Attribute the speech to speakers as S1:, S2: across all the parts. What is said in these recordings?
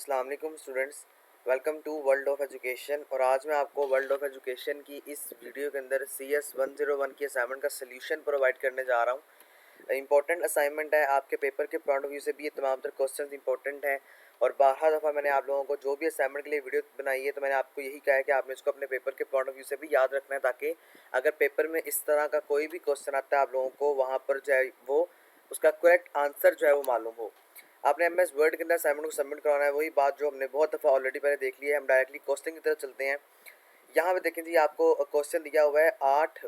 S1: अस्सलाम वालेकुम students, welcome to world of education. और आज मैं आपको वर्ल्ड ऑफ एजुकेशन की इस वीडियो के अंदर CS 101 की असाइनमेंट का सलूशन प्रोवाइड करने जा रहा हूँ। इंपॉर्टेंट असाइनमेंट है, आपके पेपर के पॉइंट ऑफ व्यू से भी ये तमाम तर क्वेश्चन इंपॉर्टेंट हैं। और 12 दफ़ा मैंने आप लोगों को जो भी असाइनमेंट के लिए वीडियो बनाई है तो मैंने आपको यही कहा है कि आपने इसको अपने पेपर के पॉइंट ऑफ व्यू से भी याद रखना है, ताकि अगर पेपर में इस तरह का कोई भी क्वेश्चन आता है आप लोगों को वहाँ पर जो है वो उसका करेक्ट आंसर जो है वो मालूम हो। आपने MS वर्ड के अंदर असाइनमेंट को सबमिट करवाना है, वही बात जो हमने बहुत दफ़ा ऑलरेडी पहले देख ली है। हम डायरेक्टली क्वेश्चन की तरफ चलते हैं। यहाँ पे देखें जी, आपको क्वेश्चन दिया हुआ है, 8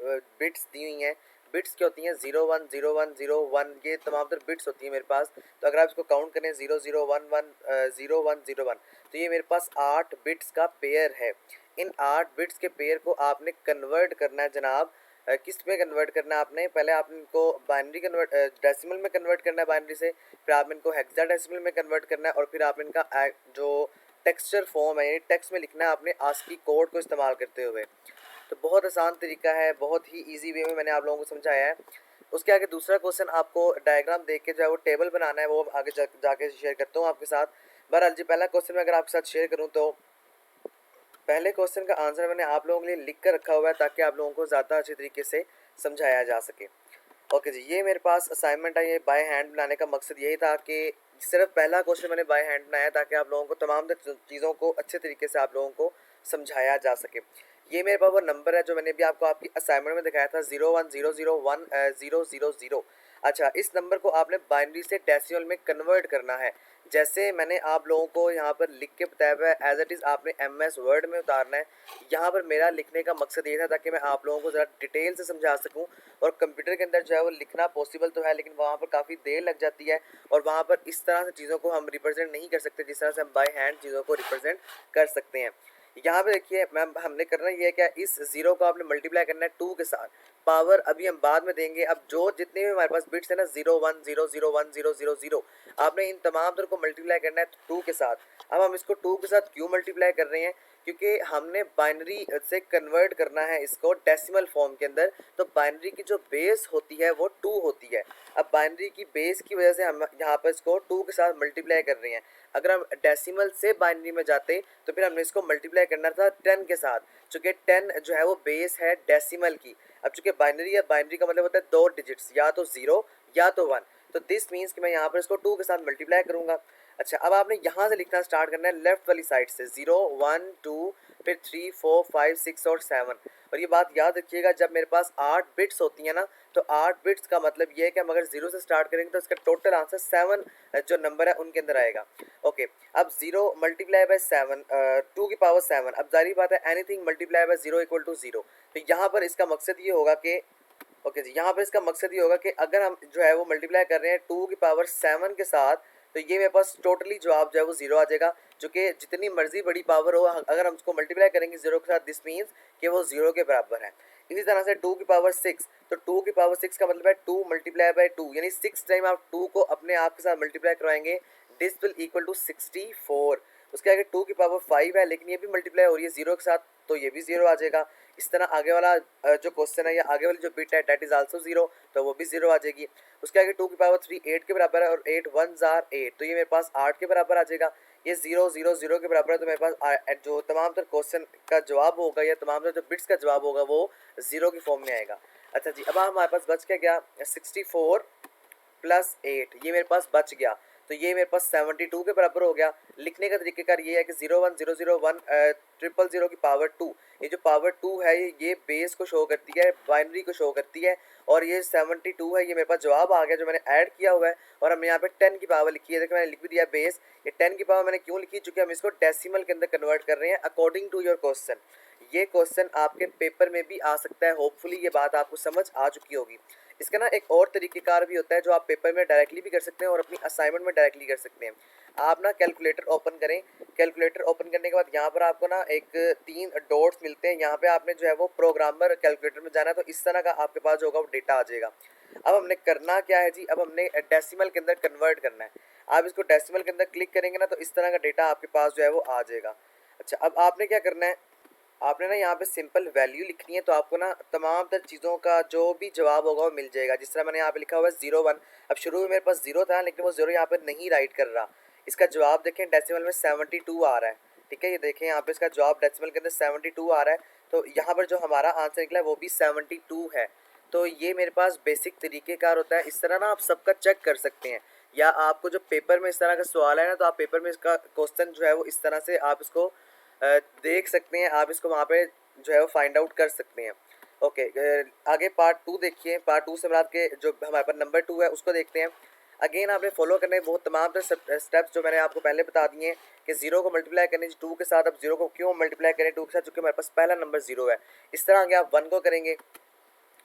S1: बिट्स दी हुई हैं। बिट्स क्या होती हैं? 01 01 01, ये तमाम तर बिट्स होती हैं मेरे पास। तो अगर आप इसको काउंट करें 0011 0101, तो ये मेरे पास 8 बिट्स का पेयर है। इन 8 बिट्स के पेयर को आपने कन्वर्ट करना है जनाब। किस में कन्वर्ट करना है आपने? पहले आपने इनको बाइनरी कन्वर्ट डेसिमल में कन्वर्ट करना है बाइनरी से, फिर आपने इनको हेक्साडेसिमल में कन्वर्ट करना है, और फिर आपने इनका जो टेक्सचर फॉर्म है, टेक्स्ट में लिखना है आपने ASCII कोड को इस्तेमाल करते हुए। तो बहुत आसान तरीका है, बहुत ही इजी वे में मैंने आप लोगों को समझाया है। उसके आगे दूसरा क्वेश्चन आपको डायग्राम देख के जो है वो टेबल बनाना है, वो आगे जाके शेयर करता हूँ आपके साथ। बहरहाल जी, पहला क्वेश्चन मैं अगर आपके साथ शेयर करूँ तो पहले क्वेश्चन का आंसर मैंने आप लोगों के लिए लिख कर रखा हुआ है, ताकि आप लोगों को ज़्यादा अच्छे तरीके से समझाया जा सके। ओके जी, ये मेरे पास असाइनमेंट है। ये बाय हैंड बनाने का मकसद यही था कि सिर्फ पहला क्वेश्चन मैंने बाय हैंड बनाया, ताकि आप लोगों को तमाम चीज़ों को अच्छे तरीके से आप लोगों को समझाया जा सके। ये मेरे पास वो नंबर है जो मैंने भी आपको आपकी असाइनमेंट में दिखाया था, 010001 000। अच्छा, इस नंबर को आपने बाइनरी से डेसिमल में कन्वर्ट करना है। जैसे मैंने आप लोगों को यहाँ पर लिख के बताया हुआ है, एज इट इज़ आपने MS वर्ड में उतारना है। यहाँ पर मेरा लिखने का मकसद ये था ताकि मैं आप लोगों को ज़रा डिटेल से समझा सकूँ। और कंप्यूटर के अंदर जो है वो लिखना पॉसिबल तो है, लेकिन वहाँ पर काफ़ी देर लग जाती है, और वहाँ पर इस तरह से चीज़ों को हम रिप्रेजेंट नहीं कर सकते जिस तरह से हम बाय हैंड चीज़ों को रिप्रेजेंट कर सकते हैं। यहाँ पे देखिए मैम, हमने करना ये है क्या, इस ज़ीरो को आपने मल्टीप्लाई करना है 2 के साथ। पावर अभी हम बाद में देंगे। अब जो जितने भी हमारे पास बिट्स है ना, 010001 000, आपने इन तमाम तरह को मल्टीप्लाई करना है 2 के साथ। अब हम इसको 2 के साथ क्यों मल्टीप्लाई कर रहे हैं? क्योंकि हमने बाइनरी से कन्वर्ट करना है इसको डेसिमल फॉर्म के अंदर। तो बाइनरी की जो बेस होती है वो 2 होती है। अब बाइनरी की बेस की वजह से हम यहाँ पर इसको 2 के साथ मल्टीप्लाई कर रहे हैं। अगर हम डेसिमल से बाइनरी में जाते तो फिर हमने इसको मल्टीप्लाई करना था 10 के साथ, चूँकि 10 जो है वो बेस है डेसिमल की। अब चूँकि बाइनरी है, बाइनरी का मतलब होता है 2 डिजिट्स, या तो 0 या तो 1। तो दिस मीन्स कि मैं यहाँ पर इसको 2 के साथ मल्टीप्लाई करूँगा। अच्छा, अब आपने यहाँ से लिखना स्टार्ट करना है लेफ्ट वाली साइड से, 0 1 2, फिर 3 4 5 6 और 7। और ये बात याद रखिएगा, जब मेरे पास 8 बिट्स होती हैं ना, तो 8 बिट्स का मतलब ये है कि हम अगर 0 से स्टार्ट करेंगे तो इसका टोटल आंसर 7 जो नंबर है उनके अंदर आएगा। ओके, अब 0 मल्टीप्लाई बाय 7, 2 की पावर 7। अब जारी बात है, anything multiply by 0 equal to 0। तो यहाँ पर इसका मकसद ये होगा कि ओके जी, यहाँ पर इसका मकसद ये होगा कि अगर हम जो है वो मल्टीप्लाई कर रहे हैं 2 की पावर 7 के साथ, तो ये मेरे पास टोटली जवाब जो है वो 0 आ जाएगा। जो कि जितनी मर्जी बड़ी पावर हो, अगर हम उसको मल्टीप्लाई करेंगे 0 के साथ, दिस मीन्स कि वो 0 के बराबर है। इसी तरह से 2 की पावर 6, तो 2 की पावर 6 का मतलब है 2 मल्टीप्लाई बाय 2, यानी 6 टाइम आप 2 को अपने आप के साथ मल्टीप्लाई करवाएंगे, दिस विल इक्वल टू 64। उसके आगे 2 की पावर 5 है, लेकिन ये भी मल्टीप्लाई हो रही है 0 के साथ, तो ये भी 0 आ जाएगा। इस तरह आगे वाला जो क्वेश्चन है या आगे वाली जो बिट है, डेट इज आल्सो 0, तो वो भी 0 आ जाएगी। उसके आगे 2 की पावर 3 8 के बराबर है, और 8 1s are 8, तो ये मेरे पास 8 के बराबर आ जाएगा। ये 0 0 0 के बराबर है, तो मेरे पास जो तमाम तर क्वेश्चन का जवाब होगा या तमाम तर जो बिट्स का जवाब होगा वो 0 की फॉर्म में आएगा। अच्छा जी, अब हमारे पास बच क्या गया, 64 प्लस 8, ये मेरे पास बच गया। तो ये मेरे पास 72 के बराबर हो गया। लिखने का तरीकेकार ये है कि 010001 000 की पावर 2, ये जो पावर 2 है ये बेस को शो करती है, बाइनरी को शो करती है, और ये 72 है, ये मेरे पास जवाब आ गया जो मैंने ऐड किया हुआ है। और हमने यहाँ पे 10 की पावर लिखी है, देखो मैंने लिख भी दिया बेस। ये 10 की पावर मैंने क्यों लिखी? चूँकि हम इसको डेसिमल के अंदर कन्वर्ट कर रहे हैं अकॉर्डिंग टू योर क्वेश्चन। ये क्वेश्चन आपके पेपर में भी आ सकता है, होपफुली ये बात आपको समझ आ चुकी होगी। इसका ना एक और तरीक़ेकार भी होता है जो आप पेपर में डायरेक्टली भी कर सकते हैं और अपनी असाइनमेंट में डायरेक्टली कर सकते हैं। आप ना कैलकुलेटर ओपन करें। कैलकुलेटर ओपन करने के बाद यहाँ पर आपको ना एक 3 डॉट्स मिलते हैं, यहाँ पे आपने जो है वो प्रोग्रामर कैलकुलेटर में जाना है, तो इस तरह का आपके पास जो होगा वो डेटा आ जाएगा। अब हमने करना क्या है जी, अब हमने डेसिमल के अंदर कन्वर्ट करना है। आप इसको डेसिमल के अंदर क्लिक करेंगे ना, तो इस तरह का डेटा आपके पास जो है वो आ जाएगा। अच्छा, अब आपने क्या करना है, आपने ना यहाँ पे सिंपल वैल्यू लिखनी है, तो आपको ना तमाम तर चीज़ों का जो भी जवाब होगा वो मिल जाएगा। जिस तरह मैंने यहाँ पे लिखा हुआ है 01। अब शुरू में मेरे पास 0 था, लेकिन वो 0 यहाँ पर नहीं राइट कर रहा, इसका जवाब देखें डेसिमल में 72 आ रहा है। ठीक है, ये देखें यहाँ पे इसका जवाब डेसिमल के अंदर 72 आ रहा है, तो यहाँ पर जो हमारा आंसर निकला है वो भी 72 है। तो ये मेरे पास बेसिक तरीक़ेकार होता है। इस तरह ना आप सबका चेक कर सकते हैं, या आपको जो पेपर में इस तरह का सवाल है ना, तो आप पेपर में इसका क्वेश्चन जो है वो इस तरह से आप इसको देख सकते हैं, आप इसको वहाँ पे जो है वो फाइंड आउट कर सकते हैं। ओके, आगे पार्ट 2 देखिए। पार्ट 2 से मुराद के जो हमारे पास नंबर 2 है उसको देखते हैं। अगेन आपने फॉलो करने वो तमाम स्टेप्स जो मैंने आपको पहले बता दिए हैं कि 0 को मल्टीप्लाई करने 2 के साथ। अब 0 को क्यों मल्टीप्लाई करें 2 के साथ, चूँकि हमारे पास पहला नंबर 0 है। इस तरह आगे आप 1 को करेंगे।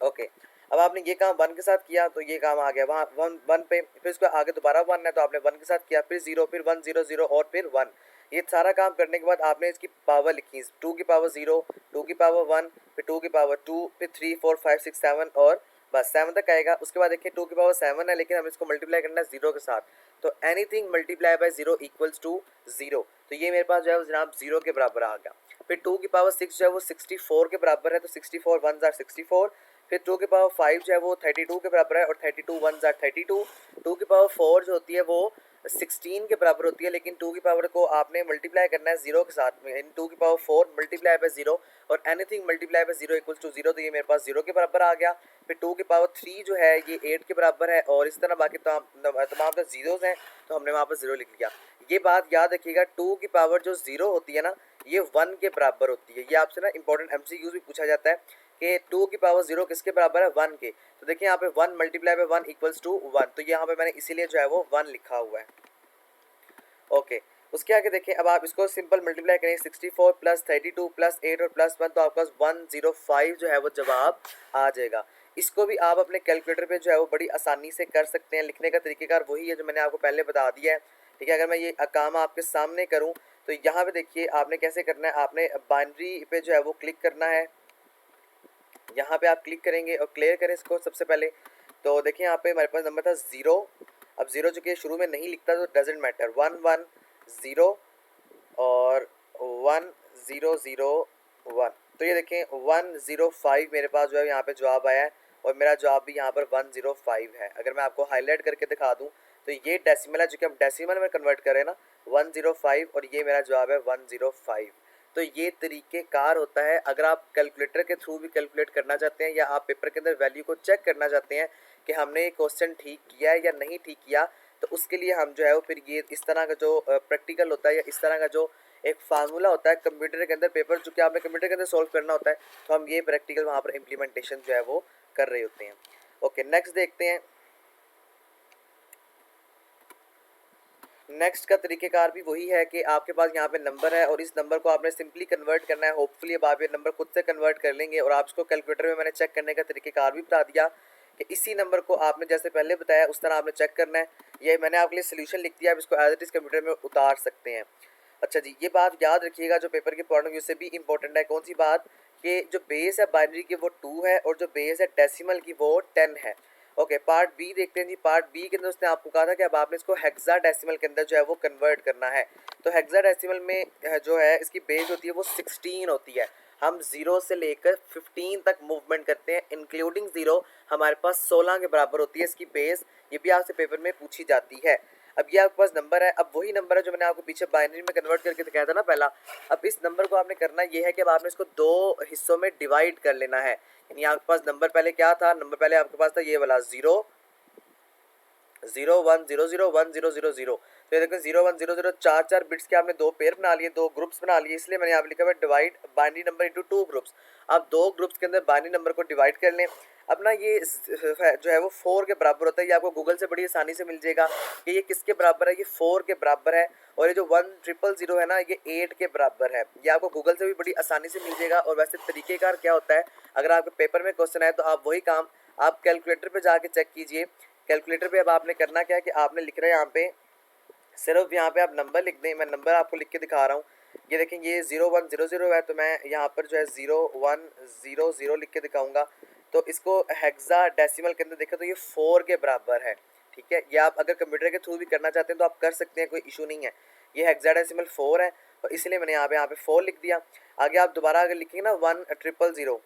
S1: ओके, अब आपने ये काम 1 के साथ किया तो ये काम आ गया वहाँ 1 पे, फिर उसके आगे दोबारा 1 है तो आपने 1 के साथ किया, फिर 0, फिर 1 0 0 और फिर 1। ये सारा काम करने के बाद आपने इसकी पावर लिखी, 2 की पावर 0, 2 की पावर 1, फिर 2 की पावर 2, फिर 3 4 5 6 7 और बस 7 तक आएगा। उसके बाद देखिए 2 की पावर 7 है, लेकिन हमें इसको मल्टीप्लाई करना है 0 के साथ, तो anything multiply by 0 equals to 0। तो ये मेरे पास जो है जनाब 0 के बराबर आ गया। फिर 2 की पावर 6 जो है वो 64 के बराबर है, तो 64 1 जार 64। फिर 2 की पावर 5 जो है वो 32 के बराबर है, और 32 1 जार 32। 2 की पावर 4 जो होती है वो 16 के बराबर होती है, लेकिन 2 की पावर को आपने मल्टीप्लाई करना है 0 के साथ में, इन 2 की पावर 4 मल्टीप्लाई बाय 0 और anything multiply by 0 equals to 0, तो ये मेरे पास 0 के बराबर आ गया। फिर 2 की पावर 3 जो है ये 8 के बराबर है, और इस तरह बाकी तमाम तो जीरोज़ हैं, तो हमने वहाँ पर 0 लिख लिया। ये बात याद रखिएगा, 2 की पावर जो 0 होती है ना, ये 1 के बराबर होती है। ये आपसे ना इंपॉर्टेंट MCQs भी पूछा जाता है कि 2 की पावर 0 किसके बराबर है, 1 के। तो देखिए यहाँ पे 1 मल्टीप्लाई बाय 1 इक्वल्स टू 1, तो यहाँ पे मैंने इसीलिए जो है वो 1 लिखा हुआ है। ओके, उसके आगे देखिए, अब आप इसको सिंपल मल्टीप्लाई करें, 64 प्लस 32 प्लस 8 और प्लस 1, तो आपके पास 105 जो है वो जवाब आ जाएगा। इसको भी आप अपने कैलकुलेटर पे जो है वो बड़ी आसानी से कर सकते हैं। लिखने का तरीक़ेकार वही है जो मैंने आपको पहले बता दिया है। ठीक है, अगर मैं ये काम आपके सामने करूँ तो यहाँ पे देखिए आपने कैसे करना है, आपने बाइनरी पे जो है वो क्लिक करना है। यहाँ पे आप क्लिक करेंगे और क्लियर करें इसको सबसे पहले। तो देखिए यहाँ पे हमारे पास नंबर था 0। अब 0 चूँकि शुरू में नहीं लिखता तो डजेंट मैटर, 1 1 0 और 1 0 0 1। तो ये देखें 105 मेरे पास जो है यहाँ पे जवाब आया है, और मेरा जवाब भी यहाँ पर 105 है। अगर मैं आपको हाईलाइट करके दिखा दूँ तो ये डेसिमल है, चूँकि हम डेसिमल में कन्वर्ट करें ना 105, और ये मेरा जवाब है 105। तो ये तरीक़ेकार होता है। अगर आप कैलकुलेटर के थ्रू भी कैलकुलेट करना चाहते हैं, या आप पेपर के अंदर वैल्यू को चेक करना चाहते हैं कि हमने ये क्वेश्चन ठीक किया है या नहीं ठीक किया, तो उसके लिए हम जो है वो फिर ये इस तरह का जो प्रैक्टिकल होता है, या इस तरह का जो एक फार्मूला होता है कंप्यूटर के अंदर, पेपर चूँकि आपने कंप्यूटर के अंदर सॉल्व करना होता है, तो हम ये प्रैक्टिकल वहाँ पर इम्प्लीमेंटेशन जो है वो कर रहे होते हैं। ओके, नेक्स्ट देखते हैं। नेक्स्ट का तरीक़ेकार भी वही है कि आपके पास यहाँ पे नंबर है, और इस नंबर को आपने सिंपली कन्वर्ट करना है। होपफुली अब आप ये नंबर खुद से कन्वर्ट कर लेंगे, और आप इसको कैलकुलेटर में मैंने चेक करने का तरीक़ेकार भी बता दिया कि इसी नंबर को आपने जैसे पहले बताया उस तरह आपने चेक करना है। ये मैंने आपके लिए सोल्यूशन लिख दिया, आप इसको एज इट इज़ कंप्यूटर में उतार सकते हैं। अच्छा जी, ये बात याद रखिएगा जो पेपर के पॉइंट ऑफ व्यू से भी इंपॉर्टेंट है। कौन सी बात, कि जो बेस है बाइनरी की वो 2 है, और जो बेस है डेसिमल की वो 10 है। ओके, पार्ट बी देखते हैं जी। पार्ट बी के अंदर उसने आपको कहा था कि अब आपने इसको हेक्साडेसिमल के अंदर जो है वो कन्वर्ट करना है। तो हेक्साडेसिमल में जो है इसकी बेस होती है वो 16 होती है। हम 0 से लेकर 15 तक मूवमेंट करते हैं, इंक्लूडिंग 0 हमारे पास 16 के बराबर होती है इसकी बेस। ये भी आपसे पेपर में पूछी जाती है। अब ये आपके पास नंबर है, अब वही नंबर है जो मैंने आपको पीछे बाइनरी में कन्वर्ट करके दिखाया था ना पहला। अब इस नंबर को आपने करना ये है कि अब आपने इसको 2 हिस्सों में डिवाइड कर लेना है। यानी आपके पास नंबर पहले क्या था, नंबर पहले आपके पास था ये वाला 0 0 1 0 0 1 0 0 0। तो ये देखो 0 1 0 0 4 बिट्स के आपने 2 पेयर बना लिए, 2 ग्रुप्स बना लिए, इसलिए मैंने यहाँ पे लिखा हुआ है divide binary number into 2 groups. आप 2 ग्रुप्स के अंदर बाइनरी नंबर को डिवाइड कर लें। अपना ये जो है वो 4 के बराबर होता है। ये आपको गूगल से बड़ी आसानी से मिल जाएगा कि ये किसके बराबर है, ये 4 के बराबर है। और ये जो 1000 है ना, ये 8 के बराबर है। ये आपको गूगल से भी बड़ी आसानी से मिल जाएगा। और वैसे तरीक़ेकार क्या होता है, अगर आपके पेपर में क्वेश्चन है तो आप वही काम आप कैलकुलेटर पर जाके चेक कीजिए। कैलकुलेटर पे अब आपने करना क्या है कि आपने लिख रहे हैं यहाँ पे, सिर्फ यहाँ पे आप नंबर लिख दें। मैं नंबर आपको लिख के दिखा रहा हूँ। ये देखें ये 0 1 0 0 है, तो मैं यहाँ पर जो है 0 1 0 0 लिख के दिखाऊंगा। तो इसको हेक्साडेसिमल के अंदर देखें तो ये 4 के बराबर है। ठीक है, ये आप अगर कंप्यूटर के थ्रू भी करना चाहते हैं तो आप कर सकते हैं, कोई इशू नहीं है। ये हेक्साडेसिमल 4 है, और इसलिए मैंने यहाँ पे 4 लिख दिया। आगे आप दोबारा अगर लिखेंगे ना 1 0 0,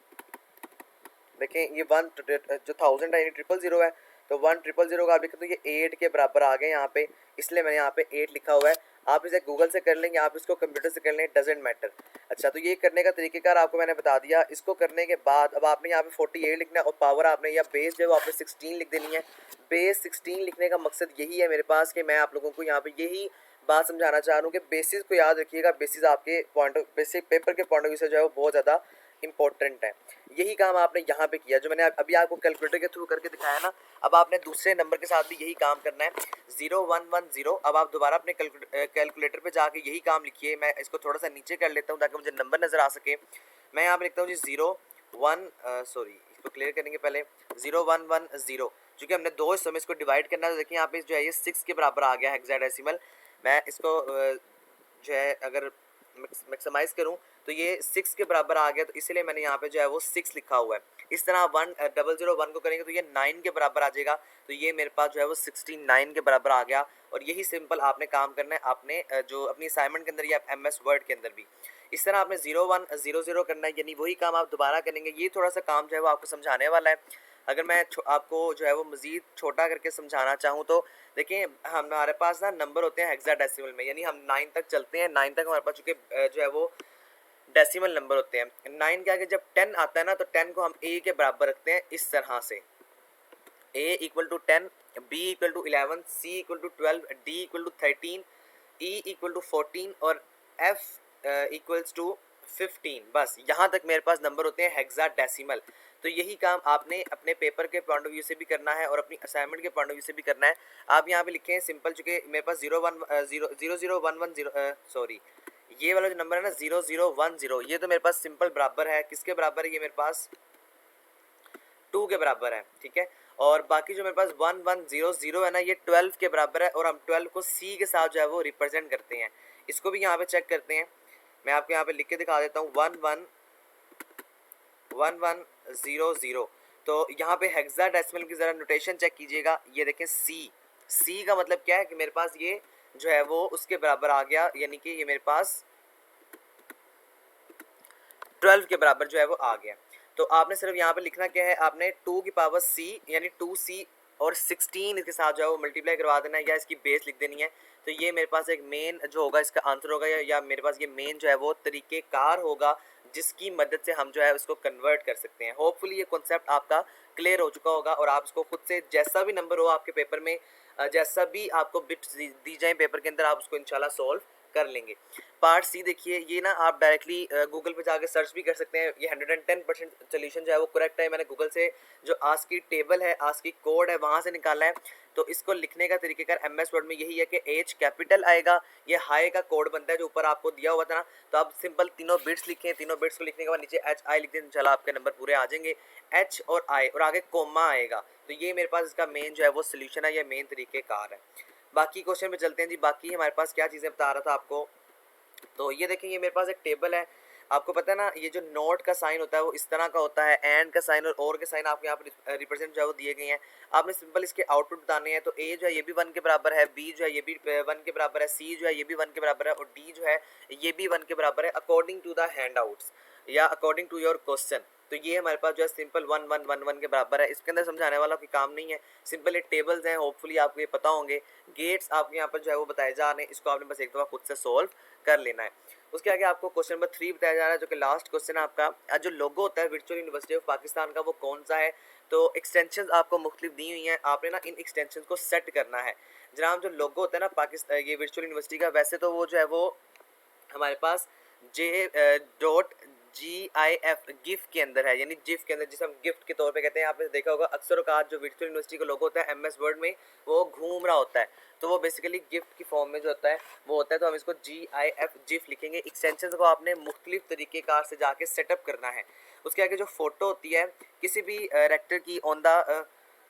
S1: देखें ये 1 जो 1000 है, 0 0 है, तो 1000 का आप लिखें तो ये 8 के बराबर आ गए यहाँ पे, इसलिए मैंने यहाँ पे 8 लिखा हुआ है। आप इसे गूगल से कर लेंगे, आप इसको कंप्यूटर से कर लें, डजेंट मैटर। अच्छा, तो ये करने का तरीकेकार आपको मैंने बता दिया। इसको करने के बाद अब आपने यहाँ पे 48 लिखना है और पावर आपने या बेस जो है वो आपने 16 लिख देनी है। बेस 16 लिखने का मकसद यही है मेरे पास कि मैं आप लोगों को यहाँ पे यही बात समझाना चाह रहा हूँ कि बेसिस को याद रखिएगा। बेसिस आपके पॉइंट ऑफ बेसिक पेपर के पॉइंट ऑफ व्यू से जो है वो बहुत ज़्यादा इंपॉर्टेंट है। यही काम आपने यहाँ पे किया जो मैंने अभी आपको कैलकुलेटर के थ्रू करके दिखाया ना। अब आपने दूसरे नंबर के साथ भी यही काम करना है, 0110। अब आप दोबारा अपने कैलकुलेटर पे जाके यही काम लिखिए। मैं इसको थोड़ा सा नीचे कर लेता हूँ ताकि मुझे नंबर नज़र आ सके। मैं यहाँ पे लिखता हूँ जी 01 इसको क्लियर करेंगे पहले 0110। चूँकि हमने दो हिस्सों में इसको डिवाइड करना है, तो देखिए यहाँ पे जो है ये 6 के बराबर आ गया हेक्साडेसिमल। मैं इसको जो है अगर मैक्सिमाइज़ करूँ तो ये 6 के बराबर आ गया, तो इसलिए मैंने यहाँ पे जो है वो 6 लिखा हुआ है। इस तरह 1001 को करेंगे तो ये 9 के बराबर आ जाएगा, तो ये मेरे पास जो है वो 69 के बराबर आ गया। और यही सिंपल आपने काम करना है अपने जो अपनी असाइनमेंट के अंदर या MS वर्ड के अंदर भी इस तरह आपने 0100 करना है, यानी वही काम आप दोबारा करेंगे। ये थोड़ा सा काम जो है वो आपको समझाने वाला है। अगर मैं आपको जो है वो मज़ीद छोटा करके समझाना चाहूँ तो देखिए हमारे पास ना नंबर होते हैं हेक्साडेसिमल में, यानी हम 9 तक चलते हैं। 9 तक हमारे पास चूँकि जो है वो डेसिमल नंबर होते हैं। 9 के आगे जब 10 आता है ना, तो 10 को हम A के बराबर रखते हैं इस तरह से, A equal to 10, B equal to 11, C equal to 12, D equal to 13, E equal to 14 और F इक्वल्स टू 15। बस यहाँ तक मेरे पास नंबर होते हैं हेक्साडेसिमल। तो यही काम आपने अपने पेपर के पॉइंट ऑफ व्यू से भी करना है और अपनी असाइनमेंट के पॉइंट ऑफ व्यू से भी करना है। आप यहाँ पे लिखें सिंपल, चूँकि मेरे पास 00110 सॉरी ये वाला जो नंबर है ना 0010, ये तो मेरे पास सिंपल बराबर है, किसके बराबर है, ये मेरे पास 2 के बराबर है, ठीक है। और बाकी जो मेरे पास 1100 है ना, ये 12 के बराबर है और हम 12 को C के साथ जो है वो रिप्रेजेंट करते हैं। इसको भी यहाँ पे चेक करते हैं, मैं आपको यहाँ पे लिख के दिखा देता हूँ 1100। तो यहाँ पे हेक्साडेसिमल की ज़रा नोटेशन चेक कीजिएगा। ये देखें C का मतलब क्या है कि मेरे पास ये जो है वो उसके बराबर आ गया, यानी कि ये मेरे पास 12 के बराबर जो है वो आ गया। तो आपने सिर्फ यहाँ पे लिखना क्या है, आपने 2 की पावर C यानी 2C और 16 इसके साथ जो है वो मल्टीप्लाई करवा देना है या इसकी बेस लिख देनी है। तो ये मेरे पास एक मेन जो होगा इसका आंसर होगा, या मेरे पास ये मेन जो है वो तरीक़ेकार होगा जिसकी मदद से हम जो है उसको कन्वर्ट कर सकते हैं। होपफुली ये कॉन्सेप्ट आपका क्लियर हो चुका होगा और आप इसको खुद से जैसा भी नंबर हो आपके पेपर में, जैसा भी आपको बिट्स दी जाए पेपर के अंदर, आप उसको इंशाल्लाह सॉल्व कर लेंगे। पार्ट C देखिए, ये ना आप डायरेक्टली गूगल पे जाके सर्च भी कर सकते हैं। ये 110% सोल्यूशन जो है वो करेक्ट है। मैंने गूगल से जो आस्क की टेबल है, आस्क की कोड है, वहाँ से निकाला है। तो इसको लिखने का तरीकेकार MS वर्ड में यही है कि H कैपिटल आएगा, ये हाई का कोड बनता है जो ऊपर आपको दिया हुआ था ना। तो आप सिंपल तीनों बिट्स लिखें, तीनों बिट्स को लिखने के बाद नीचे HI लिख दें, इंशाल्लाह आपके नंबर पूरे आ जाएंगे। H और I और आगे कोमा आएगा। तो ये मेरे पास इसका मेन जो है वो सोल्यूशन है, ये मेन तरीकेकार है। बाकी क्वेश्चन पे चलते हैं जी। बाकी हमारे पास क्या चीज़ें बता रहा था आपको, तो ये देखें, ये मेरे पास एक टेबल है। आपको पता है ना, ये जो नोट का साइन होता है वो इस तरह का होता है, एंड का साइन और के साइन आपको यहाँ पर रिप्रेजेंट जो है वो दिए गए हैं। आपने सिंपल इसके आउटपुट बताने हैं। तो A जो है ये भी 1 के बराबर है, B जो है ये भी 1 के बराबर है, C जो है ये भी 1 के बराबर है और D जो है ये भी 1 के बराबर है, according to the handouts या अकॉर्डिंग टू योर क्वेश्चन। तो ये हमारे पास जो है सिंपल 1 1 1 1 के बराबर है। इसके अंदर समझाने वाला कोई काम नहीं है, सिंपल ये टेबल्स हैं। होपफुली आपको ये पता होंगे। गेट्स आपके यहाँ पर जो है वो बताए जा रहे हैं, इसको आपने बस एक दफ़ा खुद से सोल्व कर लेना है। उसके आगे आपको क्वेश्चन नंबर 3 बताया जा रहा है, जो कि लास्ट क्वेश्चन है आपका। जो लोगो होता है वर्चुअल यूनिवर्सिटी ऑफ पाकिस्तान का, वो कौन सा है। तो एक्सटेंशन आपको मुख्तलिफ दी हुई हैं, आपने ना इन एक्सटेंशन को सेट करना है। जनाब जो लोगो होता है ना पाकिस्तान ये वर्चुअल यूनिवर्सिटी का, वैसे तो वो जो है वो हमारे पास J.GIF गिफ्ट के अंदर है, यानी जिफ के अंदर, जिसे हम गिफ्ट के तौर पे कहते हैं। आपने देखा होगा अक्सर औकात जो वर्चुअल यूनिवर्सिटी का लोगो होता है MS वर्ड में वो घूम रहा होता है, तो वो बेसिकली गिफ्ट की फॉर्म में जो होता है वो होता है। तो हम इसको GIF जिफ लिखेंगे। एक्सटेंशन को आपने मुख्तलिफ तरीक़ेकार से जाके सेटअप करना है। उसके आगे जो फ़ोटो होती है किसी भी रेक्टर की ऑन द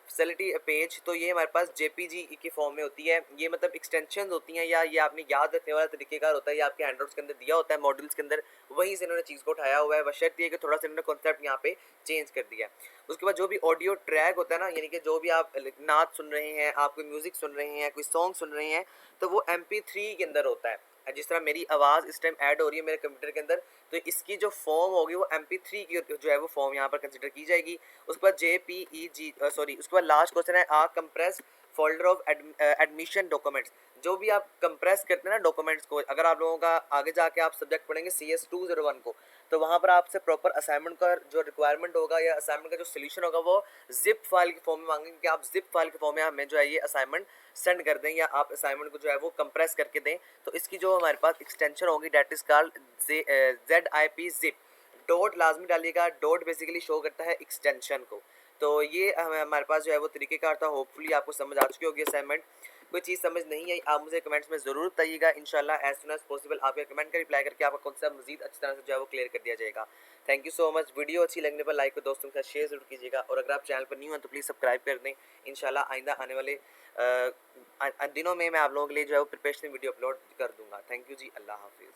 S1: फैसिलिटी पेज, तो ये हमारे पास JPG की फॉर्म में होती है। ये मतलब एक्सटेंशन होती हैं, या ये आपने याद रखने वाला तरीकेकार होता है, ये आपके हैंडआउट्स के अंदर दिया होता है, मॉड्यूल्स के अंदर वहीं से इन्होंने चीज़ को उठाया हुआ है। बशर्ते ये कि थोड़ा सा इन्होंने कॉन्सेप्ट यहाँ पे चेंज कर दिया है। उसके बाद जो भी ऑडियो ट्रैक होता है ना, यानी कि जो भी आप नात सुन रहे हैं, आप कोई म्यूज़िक सुन रहे हैं, कोई सॉन्ग सुन रहे हैं, तो वो MP3 के अंदर होता है। जिस तरह मेरी आवाज़ इस टाइम ऐड हो रही है मेरे कंप्यूटर के अंदर, तो इसकी जो फॉर्म होगी वो MP3 की जो है वो फॉर्म यहाँ पर कंसिडर की जाएगी। उसके बाद JPEG सॉरी उसके बाद लास्ट क्वेश्चन है compress folder of admission documents. जो भी आप कंप्रेस करते हैं ना डॉक्यूमेंट्स को, अगर आप लोगों का आगे जाके आप सब्जेक्ट पढ़ेंगे CS 201 को, तो वहाँ पर आपसे प्रॉपर असाइनमेंट का जो रिक्वायरमेंट होगा या असाइनमेंट का जो सोल्यूशन होगा वो जिप फाइल के फॉर्म में मांगेंगे कि आप जिप फाइल के फॉर्म में हमें जो है ये असाइनमेंट सेंड कर दें या आप असाइनमेंट को जो है वो कंप्रेस करके दें। तो इसकी जो हमारे पास एक्सटेंशन होगी that is called ZIP zip. Dot लाजमी डालिएगा, डॉट बेसिकली शो करता है एक्सटेंशन को। तो ये हमारे पास जो है वो तरीक़ेकार था। होपफुली आपको समझ आ चुकी होगी असाइनमेंट। कोई चीज़ समझ नहीं आई आप मुझे कमेंट्स में ज़रूर बताइएगा। इंशाल्लाह एज सून एज पॉसिबल आपके कमेंट का रिप्लाई करके आपका कॉन्सेप्ट मज़ीद अच्छी तरह से जो है वो क्लियर कर दिया जाएगा। Thank you so much. Video अच्छी लगने पर लाइक और दोस्तों के साथ शेयर ज़रूर कीजिएगा, और अगर आप चैनल पर न्यू हैं तो प्लीज़ सब्सक्राइब कर दें। इंशाल्लाह आइंदा आने वाले दिनों में मैं आप लोगों के लिए जो है वो प्रिपरेशन वीडियो अपलोड कर दूँगा। थैंक यू जी, अल्लाह हाफ़िज़।